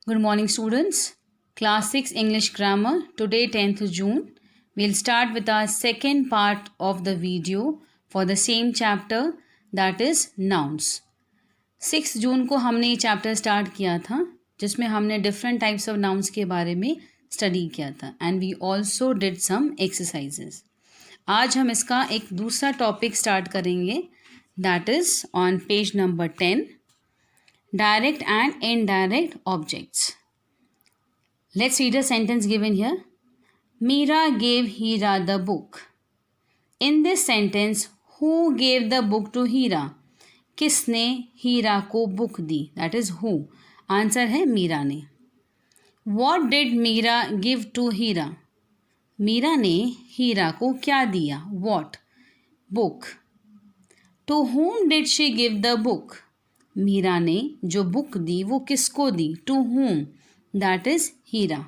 Good morning, students. Class 6 English Grammar. Today, 10th June. We'll start with our second part of the video for the same chapter, that is nouns. 6 जून को हमने ये chapter start किया था जिसमें हमने different types of nouns के बारे में स्टडी किया था and we also did some exercises. आज हम इसका एक दूसरा टॉपिक स्टार्ट करेंगे, that is on page number 10, direct and indirect objects. Let's read a sentence given here. Meera gave Hira the book. In this sentence, who gave the book to Hira? किसने हीरा को book the? That is who. Answer है मीरा ने. What did Meera give to हीरा? मीरा ने हीरा को क्या दिया? What? Book. To whom did she give the book? Meera ने जो बुक दी वो किसको दी? To whom? That is Hira.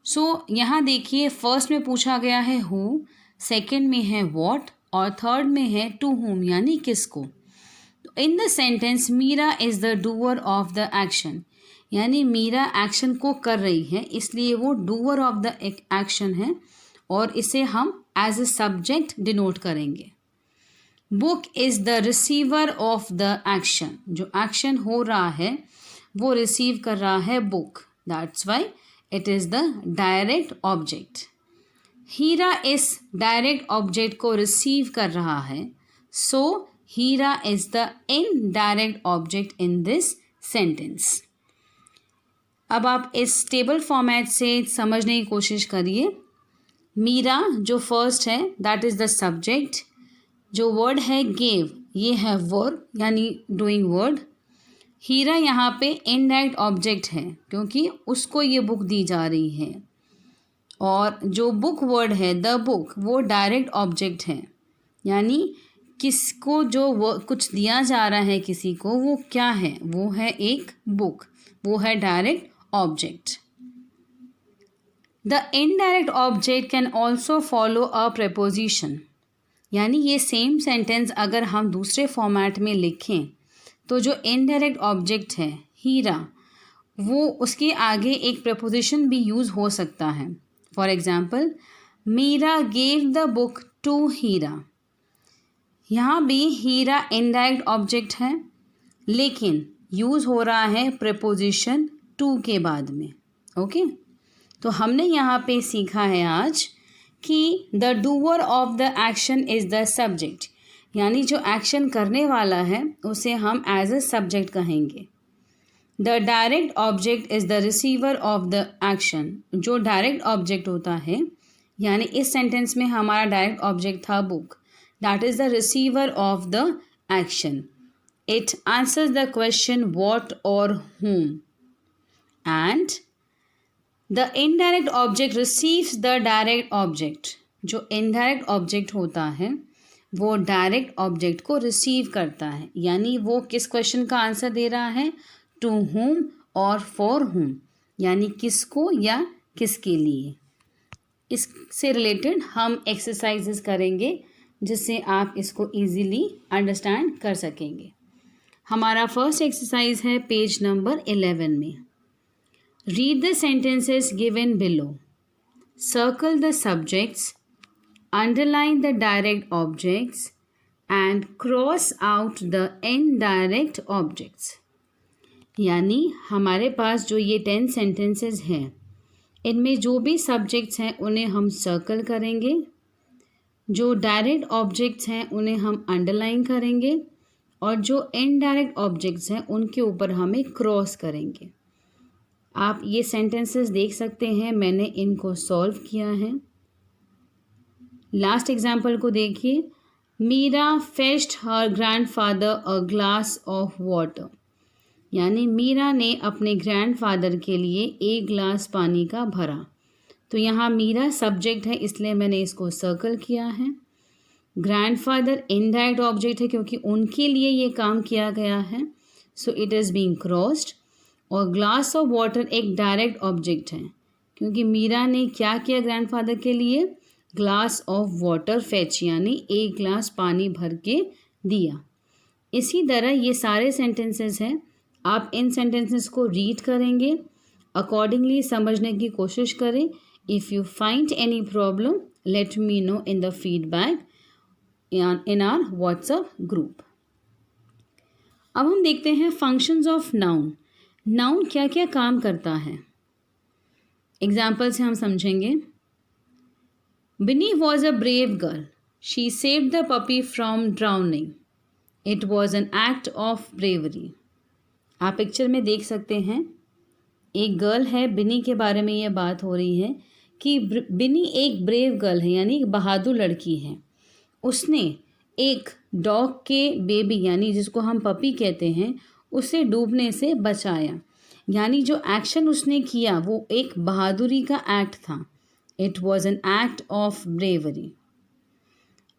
So यहाँ देखिए, फर्स्ट में पूछा गया है हु, सेकंड में है व्हाट और थर्ड में है टू whom यानी किसको. In the sentence Meera is the doer of the action, यानी मीरा एक्शन को कर रही है इसलिए वो डूअर ऑफ द एक्शन है और इसे हम एज ए सब्जेक्ट डिनोट करेंगे. Book is the receiver of the action, जो एक्शन हो रहा है वो रिसीव कर रहा है book, that's why it is the direct object. Hira इस डायरेक्ट ऑब्जेक्ट को रिसीव कर रहा है, so Hira is the indirect object in this sentence. अब आप इस टेबल फॉर्मेट से समझने की कोशिश करिए. मीरा जो फर्स्ट है दैट इज़ द सब्जेक्ट. जो वर्ड है गेव, ये है वर्ब यानी डूइंग वर्ड. हीरा यहाँ पे इनडायरेक्ट ऑब्जेक्ट है क्योंकि उसको ये बुक दी जा रही है. और जो बुक वर्ड है द बुक, वो डायरेक्ट ऑब्जेक्ट है, यानी किसको जो कुछ दिया जा रहा है किसी को, वो क्या है? वो है एक बुक, वो है direct object. The indirect object can also follow a preposition, यानी ये सेम सेंटेंस अगर हम दूसरे फॉर्मेट में लिखें तो जो इनडायरेक्ट ऑब्जेक्ट है हीरा, वो उसके आगे एक प्रपोजिशन भी यूज़ हो सकता है. For example, Meera gave the book to Hira. यहाँ भी हीरा इनडायरेक्ट ऑब्जेक्ट है लेकिन यूज़ हो रहा है प्रपोजिशन टू के बाद में. ओके, तो हमने यहाँ पे सीखा है आज कि the doer of the action is the subject, यानी जो एक्शन करने वाला है उसे हम एज अ सब्जेक्ट कहेंगे. The direct object is the receiver of the action. जो डायरेक्ट ऑब्जेक्ट होता है, यानी इस सेंटेंस में हमारा डायरेक्ट ऑब्जेक्ट था book, that is the receiver of the action. It answers the question what और whom. And the indirect object receives the direct object. जो इनडायरेक्ट ऑब्जेक्ट होता है वो डायरेक्ट ऑब्जेक्ट को रिसीव करता है, यानी वो किस क्वेश्चन का आंसर दे रहा है? टू whom और फॉर whom, यानी किसको या किसके लिए. इससे रिलेटेड हम एक्सरसाइजेस करेंगे जिससे आप इसको ईजीली अंडरस्टैंड कर सकेंगे. हमारा फर्स्ट एक्सरसाइज है पेज नंबर 11 में. Read the sentences given below. Circle the subjects, underline the direct objects, and cross out the indirect objects. यानी हमारे पास जो ये 10 sentences हैं, इनमें जो भी subjects हैं उन्हें हम circle करेंगे, जो direct objects हैं उन्हें हम underline करेंगे और जो indirect objects हैं उनके ऊपर हमें cross करेंगे. आप ये सेंटेंसेस देख सकते हैं, मैंने इनको सॉल्व किया है. लास्ट एग्जाम्पल को देखिए. Meera fetched her grandfather a glass of water, यानी मीरा ने अपने ग्रैंडफादर के लिए एक ग्लास पानी का भरा. तो यहाँ मीरा सब्जेक्ट है इसलिए मैंने इसको सर्कल किया है. ग्रैंडफादर इनडायरेक्ट ऑब्जेक्ट है क्योंकि उनके लिए ये काम किया गया है, so it is being crossed. और ग्लास ऑफ वाटर एक डायरेक्ट ऑब्जेक्ट है क्योंकि मीरा ने क्या किया ग्रैंडफादर के लिए? ग्लास ऑफ वाटर फेच, यानी एक ग्लास पानी भर के दिया. इसी तरह ये सारे सेंटेंसेस हैं. आप इन सेंटेंसेस को रीड करेंगे अकॉर्डिंगली समझने की कोशिश करें. If you find any problem let me know in the feedback in our WhatsApp group. अब हम देखते हैं फंक्शंस ऑफ नाउन. नाउन क्या क्या काम करता है. एग्जाम्पल से हम समझेंगे. बिनी was a brave girl. She saved the puppy from drowning. It was an act of bravery. आप पिक्चर में देख सकते हैं एक गर्ल है, बिनी के बारे में ये बात हो रही है कि बिनी एक ब्रेव गर्ल है यानी बहादुर लड़की है. उसने एक डॉग के बेबी यानी जिसको हम पपी कहते हैं उसे डूबने से बचाया. यानी जो एक्शन उसने किया वो एक बहादुरी का एक्ट था. It was an act of bravery.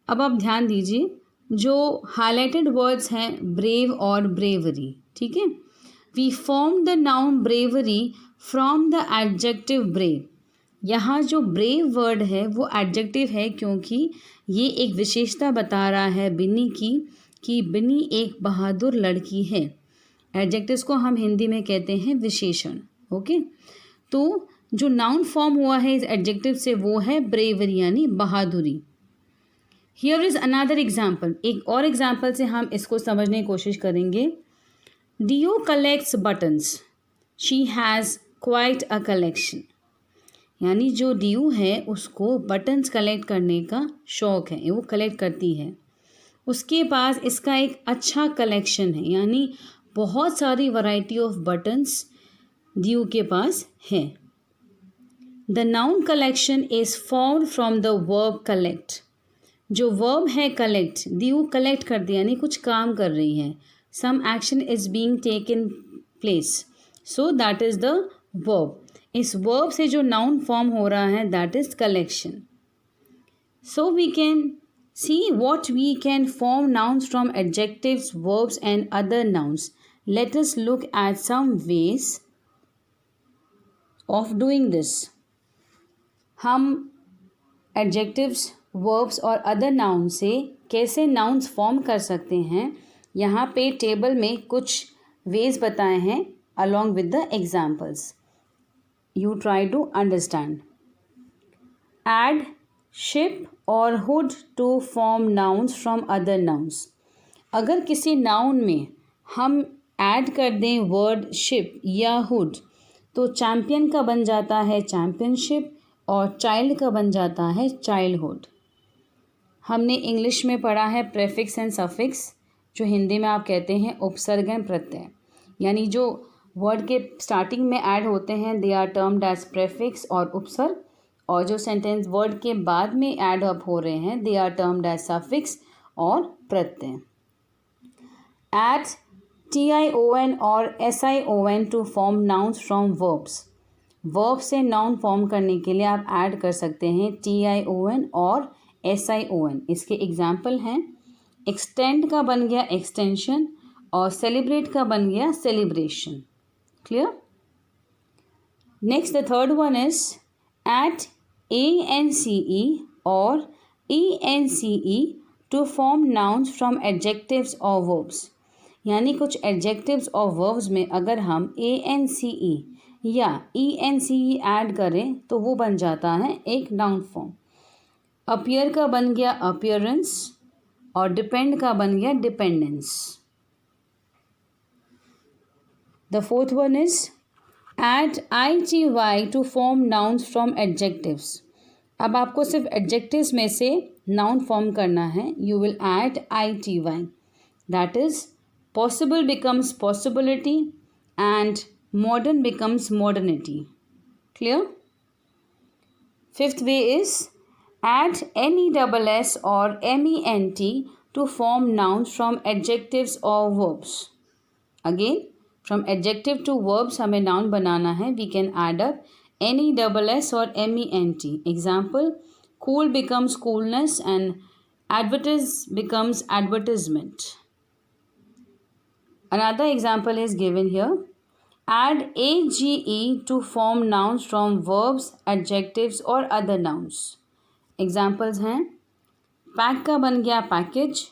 अब आप ध्यान दीजिए जो हाईलाइटेड वर्ड्स हैं ब्रेव और ब्रेवरी. ठीक है. We form the noun bravery from the adjective brave. यहाँ जो ब्रेव वर्ड है वो एडजेक्टिव है क्योंकि ये एक विशेषता बता रहा है बिनी की कि बिनी एक बहादुर लड़की है. एडजेक्टिव्स को हम हिंदी में कहते हैं विशेषण. ओके. तो जो नाउन फॉर्म हुआ है इस एडजेक्टिव से वो है ब्रेवरी यानी बहादुरी. Here is another example. एक और एग्जाम्पल से हम इसको समझने की कोशिश करेंगे. Dio collects buttons. She has quite a collection. यानी जो डियू है उसको बटन्स कलेक्ट करने का शौक़ है, वो कलेक्ट करती है. उसके पास इसका एक अच्छा कलेक्शन है यानी बहुत सारी वैरायटी ऑफ बटन्स डियू के पास है. The noun collection is formed from the verb collect. जो वर्ब है कलेक्ट, डियू कलेक्ट करती है यानी कुछ काम कर रही है. Some action is being taken place, so that is the verb. इस वर्ब से जो नाउन फॉर्म हो रहा है that is collection. So we can see what we can form nouns from adjectives, verbs and other nouns. Let us look at some ways of doing this. हम adjectives, verbs और other noun से कैसे nouns form कर सकते हैं यहाँ पे table में कुछ वेज बताए हैं along with the examples. You try to understand. Add ship or hood to form nouns from other nouns. अगर किसी नाउन में हम ऐड कर दें वर्ड शिप या हुड तो चैम्पियन का बन जाता है चैम्पियनशिप और चाइल्ड का बन जाता है चाइल्डहुड. हमने इंग्लिश में पढ़ा है प्रेफिक्स एंड सफिक्स, जो हिंदी में आप कहते हैं उपसर्ग एंड प्रत्यय. यानी जो वर्ड के स्टार्टिंग में ऐड होते हैं they are termed as prefix और उपसर्ग, और जो सेंटेंस वर्ड के बाद में ऐड अप हो रहे हैं they are termed as suffix और प्रत्यय. ऐड TION और SION to form nouns from verbs. Verb से नाउन फॉर्म करने के लिए आप ऐड कर सकते हैं TION और SION. इसके एग्जाम्पल हैं एक्सटेंड का बन गया एक्सटेंशन और सेलिब्रेट का बन गया celebration. Clear? Next, the third one is add ANCE or ENCE to form nouns from adjectives or verbs. यानी कुछ adjectives और verbs में अगर हम ANCE या ENCE ऐड करें तो वो बन जाता है एक noun form. appear का बन गया appearance और depend का बन गया dependence. The fourth one is add ITY to form nouns from adjectives. अब आपको सिर्फ adjectives में से noun form करना है. You will add ITY. That is, possible becomes possibility and modern becomes modernity. Clear? Fifth way is add NESS or MENT to form nouns from adjectives or verbs. Again, from adjective to verbs हमें noun बनाना है. We can add up NESS और MENT. Example cool becomes coolness and advertise becomes advertisement. Another example is given here. Add AGE to form nouns from verbs, adjectives और other nouns. Examples हैं pack का बन गया package,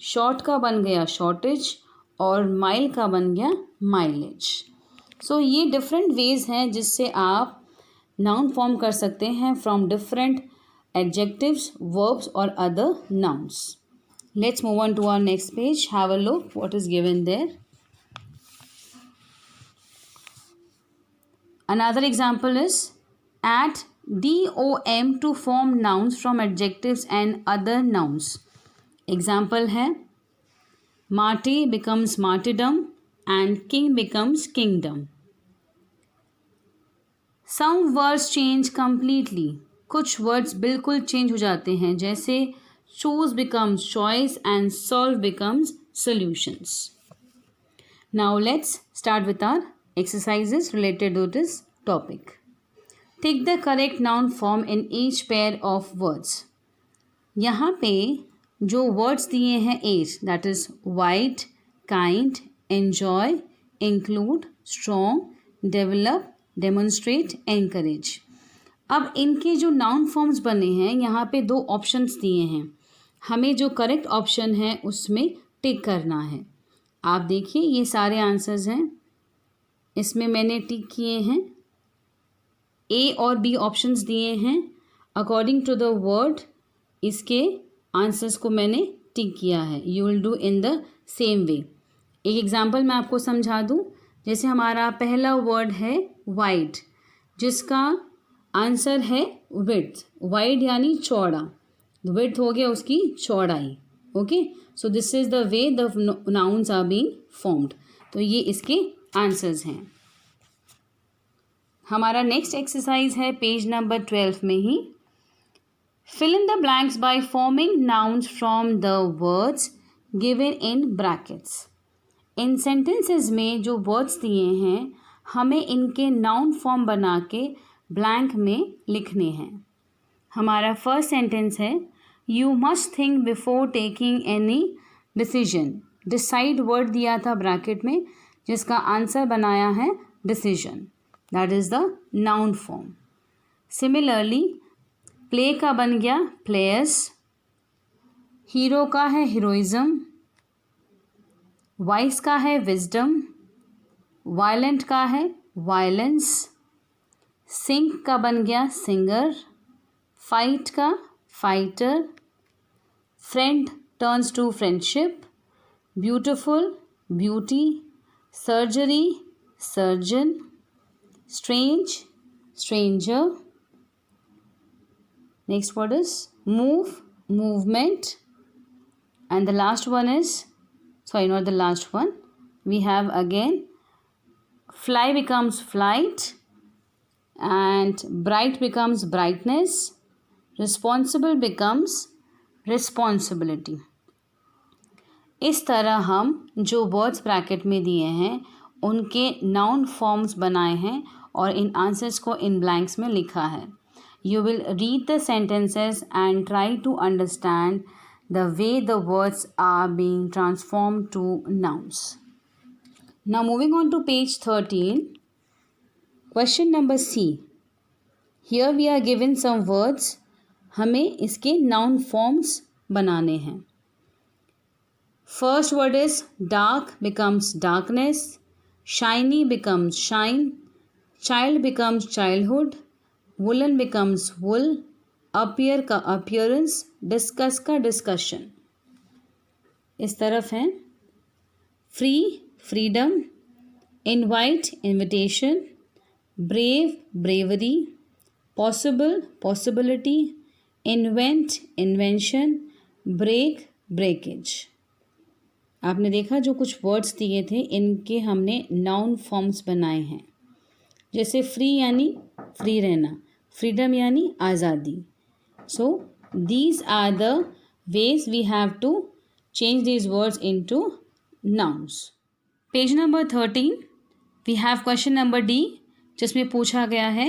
short का बन गया shortage और माइल का बन गया माइलेज. सो ये डिफरेंट वेज हैं जिससे आप नाउन फॉर्म कर सकते हैं फ्रॉम डिफरेंट एडजेक्टिव्स, वर्ब्स और other nouns. Let's move on to our next page. Have a look what is given there. Another example is add dom to form nouns from adjectives and other nouns. Example है Marty becomes martyrdom and king becomes kingdom. Some words change completely. कुछ words बिल्कुल change हो जाते हैं, जैसे choose becomes choice and solve becomes solutions. Now let's start with our exercises related to this topic. Take the correct noun form in each pair of words. यहाँ पे जो words दिए हैं 8, that is white, kind, enjoy, include, strong, develop, demonstrate, encourage. अब इनके जो noun forms बने हैं यहाँ पे 2 ऑप्शंस दिए हैं. हमें जो करेक्ट ऑप्शन है उसमें टिक करना है. आप देखिए ये सारे आंसर्स हैं, इसमें मैंने टिक किए हैं. ए और बी ऑप्शंस दिए हैं. अकॉर्डिंग टू द वर्ड इसके आंसर्स को मैंने टिक किया है. You will do in the same way. एक एग्जांपल मैं आपको समझा दूं. जैसे हमारा पहला वर्ड है वाइड, जिसका आंसर है विड्थ. वाइड यानी चौड़ा, विड्थ हो गया उसकी चौड़ाई. Okay, so this is the way the nouns are being formed. तो ये इसके आंसर्स हैं. हमारा नेक्स्ट एक्सरसाइज है पेज नंबर 12 में ही. Fill in the blanks by forming nouns from the words given in brackets. इन सेंटेंसेस में जो वर्ड्स दिए हैं हमें इनके नाउन फॉर्म बना के ब्लैंक में लिखने हैं. हमारा फर्स्ट सेंटेंस है you must think before taking any decision. Decide word दिया था ब्रैकेट में, जिसका आंसर बनाया है decision. That is the noun form. Similarly play का बन गया प्लेयर्स. हीरो का है हीरोइज्म. वाइस का है विजडम. वायलेंट का है वायलेंस. सिंग का बन गया सिंगर. फाइट का fighter. Friend turns to friendship. Beautiful beauty. Surgery surgeon. Strange stranger. Next word is move movement. And the last one is, sorry, not the last one, we have again fly becomes flight and bright becomes brightness. Responsible becomes responsibility. इस तरह हम जो words bracket में दिए हैं उनके noun forms बनाए हैं और इन आंसर्स को इन ब्लैंक्स में लिखा है. You will read the sentences and try to understand the way the words are being transformed to nouns. Now moving on to page 13, question number C. Here we are given some words. हमें इसके noun forms बनाने हैं. First word is dark becomes darkness. Shiny becomes shine. Child becomes childhood. Woolen becomes wool. Appear का appearance. Discuss का discussion. इस तरफ हैं free freedom. Invite invitation. Brave bravery. Possible possibility. Invent invention. Break breakage. आपने देखा जो कुछ words दिए थे इनके हमने नाउन फॉर्म्स बनाए हैं. जैसे फ्री यानी फ्री रहना. फ्रीडम यानी आज़ादी. So these are the ways we have to change these words into nouns. Page number 13, we have question number D, जिसमें पूछा गया है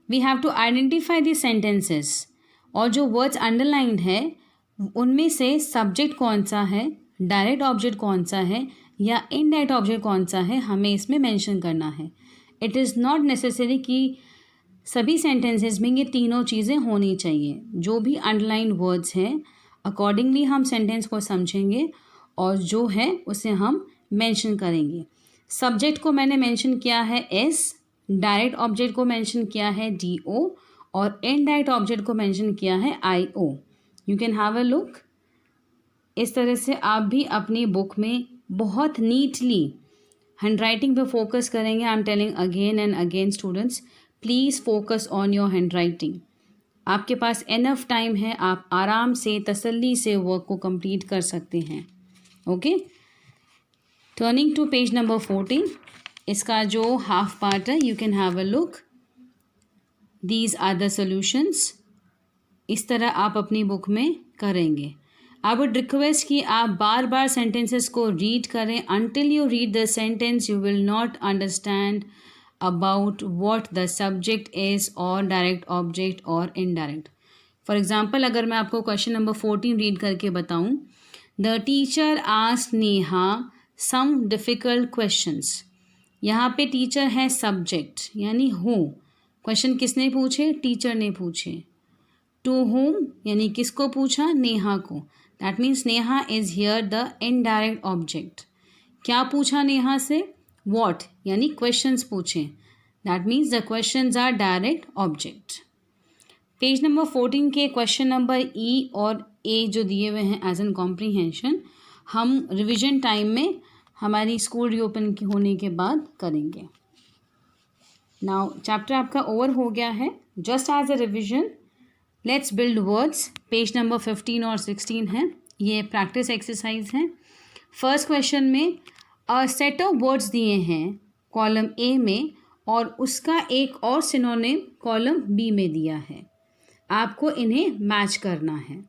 we have to identify the sentences. और जो words underlined है उनमें से subject कौन सा है, direct object कौन सा है या indirect object कौन सा है, हमें इसमें mention करना है. It is not necessary कि सभी सेंटेंसेस में ये तीनों चीज़ें होनी चाहिए. जो भी अंडरलाइन वर्ड्स हैं अकॉर्डिंगली हम सेंटेंस को समझेंगे और जो है उसे हम मेंशन करेंगे. सब्जेक्ट को मैंने मेंशन किया है एस, डायरेक्ट ऑब्जेक्ट को मेंशन किया है डी ओ और इनडायरेक्ट ऑब्जेक्ट को मेंशन किया है I O. You can have a look. इस तरह से आप भी अपनी बुक में बहुत नीटली हैंड राइटिंग पे फोकस करेंगे। I am telling again and again students, please focus on your handwriting. आपके पास इनफ टाइम है, आप आराम से तसल्ली से वर्क को कंप्लीट कर सकते हैं। Okay, turning to page number 14, इसका जो हाफ पार्ट है, you can have a look. These are the solutions. इस तरह आप अपनी बुक में करेंगे। आई वुड रिक्वेस्ट कि आप बार बार सेंटेंसेस को रीड करें। Until you read the sentence you will not understand about what the subject is और डायरेक्ट ऑब्जेक्ट और इनडायरेक्ट। फॉर एग्जाम्पल, अगर मैं आपको क्वेश्चन नंबर 14 रीड करके बताऊं, the teacher asked Neha some difficult questions. यहाँ पे टीचर है सब्जेक्ट यानी हु। क्वेश्चन किसने पूछे? टीचर ने पूछे। टू whom यानी किसको पूछा? नेहा को। That means Neha is here the indirect object. क्या पूछा नेहा से? व्हाट यानी क्वेश्चंस पूछे। That means the questions are direct object. Page number 14 के क्वेश्चन नंबर ई और ए जो दिए हुए हैं एज एन कॉम्प्रीहेंशन, हम रिविजन टाइम में हमारी स्कूल रीओपन होने के बाद करेंगे। नाउ चैप्टर आपका ओवर हो गया है। Just as a revision, let's build words. Page number 15 और 16 है, ये प्रैक्टिस एक्सरसाइज है। फर्स्ट क्वेश्चन में अ सेट ऑफ वर्ड्स दिए हैं कॉलम ए में और उसका एक और सिनोनिम कॉलम बी में दिया है। आपको इन्हें मैच करना है।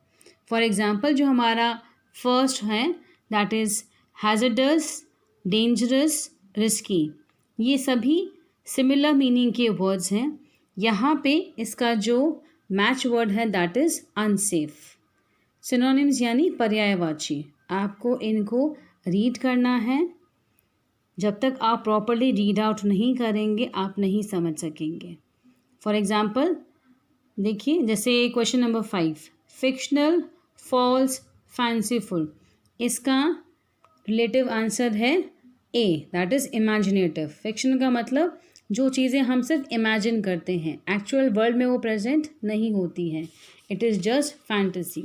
फॉर एग्जाम्पल, जो हमारा फर्स्ट है that is hazardous, dangerous, risky, ये सभी सिमिलर मीनिंग के वर्ड्स हैं। यहाँ पे इसका जो मैच वर्ड है दैट इज़ अनसेफ। सिनोनिम्स यानी पर्यायवाची, आपको इनको रीड करना है। जब तक आप प्रॉपरली रीड आउट नहीं करेंगे आप नहीं समझ सकेंगे। फॉर एग्जाम्पल देखिए, जैसे question number 5, fictional, false, fanciful, इसका रिलेटिव आंसर है A, that is imaginative. Fiction का मतलब जो चीज़ें हम सिर्फ इमेजिन करते हैं, एक्चुअल वर्ल्ड में वो प्रेजेंट नहीं होती हैं, इट इज़ जस्ट फैंटेसी।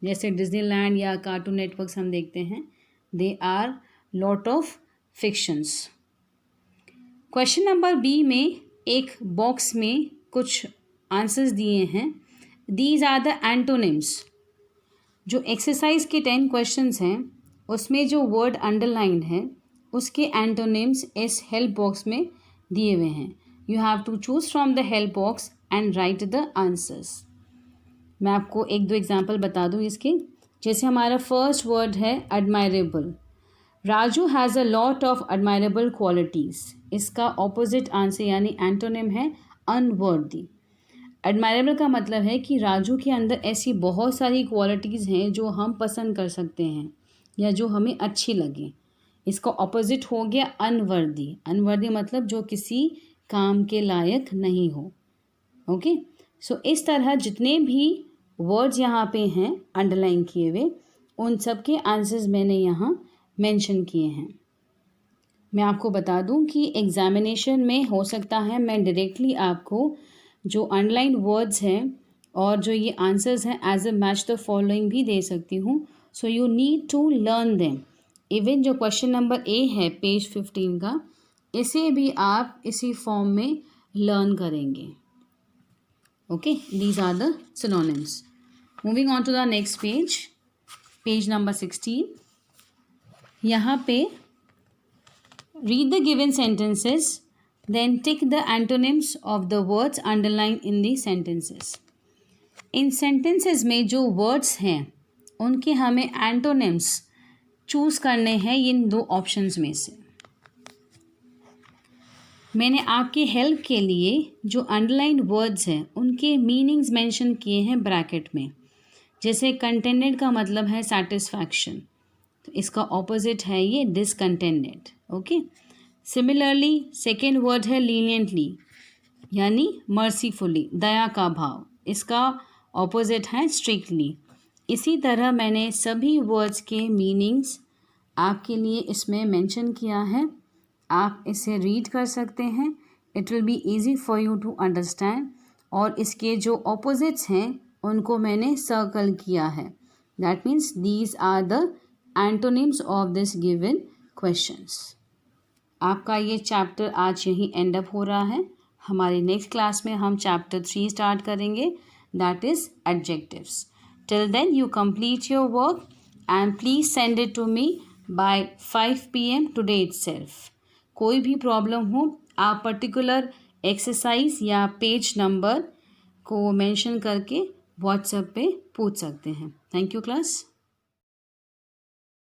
जैसे डिज्नीलैंड या कार्टून नेटवर्क्स हम देखते हैं, they are lot of fictions. Question number B में एक बॉक्स में कुछ आंसर्स दिए हैं। These are the antonyms. जो एक्सरसाइज के 10 क्वेश्चंस हैं उसमें जो वर्ड अंडरलाइंड है उसके एंटोनिम्स इस हेल्प बॉक्स में दिए हुए हैं। You have to choose from the help box and write the answers. मैं आपको एक दो एग्जांपल बता दूं इसके। जैसे हमारा फर्स्ट वर्ड है admirable. Raju has a lot of admirable qualities. इसका ऑपोजिट आंसर यानी एंटोनिम है अनवर्दी। एडमायरेबल का मतलब है कि राजू के अंदर ऐसी बहुत सारी क्वालिटीज़ हैं जो हम पसंद कर सकते हैं या जो हमें अच्छी लगे। इसका ऑपोजिट हो गया अनवर्दी। अनवर्दी मतलब जो किसी काम के लायक नहीं हो। ओके, सो इस तरह जितने भी वर्ड्स यहाँ पे हैं अंडरलाइन किए हुए, उन सब के आंसर्स मैंने यहाँ मेंशन किए हैं। मैं आपको बता दूं कि एग्जामिनेशन में हो सकता है मैं डायरेक्टली आपको जो अंडरलाइन वर्ड्स हैं और जो ये आंसर्स हैं as a match the following भी दे सकती हूँ। So you need to learn them. Even जो क्वेश्चन नंबर ए है पेज 15 का, इसे भी आप इसी फॉर्म में लर्न करेंगे। Okay, these are the synonyms. Moving on to the next page, page number 16। यहाँ पे read the given sentences, then tick the antonyms of the words underlined in the sentences. In sentences में जो words हैं उनके हमें antonyms choose करने हैं इन दो ऑप्शंस में से। मैंने आपकी हेल्प के लिए जो अंडरलाइन वर्ड्स हैं उनके मीनिंग्स मेंशन किए हैं ब्रैकेट में। जैसे कंटेंटेड का मतलब है सेटिस्फैक्शन, तो इसका ऑपोजिट है ये discontented. Okay, similarly second word है लीनियंटली यानी मर्सीफुली, दया का भाव, इसका ऑपोजिट है स्ट्रिक्टली। इसी तरह मैंने सभी वर्ड्स के मीनिंग्स आपके लिए इसमें मेंशन किया है। आप इसे रीड कर सकते हैं. It will be easy for you to understand. और इसके जो ऑपोजिट्स हैं उनको मैंने सर्कल किया है. That means these are the antonyms of this given questions. आपका ये चैप्टर आज यहीं एंड अप हो रहा है. हमारी नेक्स्ट क्लास में हम चैप्टर 3 स्टार्ट करेंगे, that is adjectives. Till then you complete your work and please send it to me by 5 PM today itself. कोई भी प्रॉब्लम हो आप पर्टिकुलर एक्सरसाइज या पेज नंबर को मेंशन करके व्हाट्सएप पे पूछ सकते हैं. Thank you class.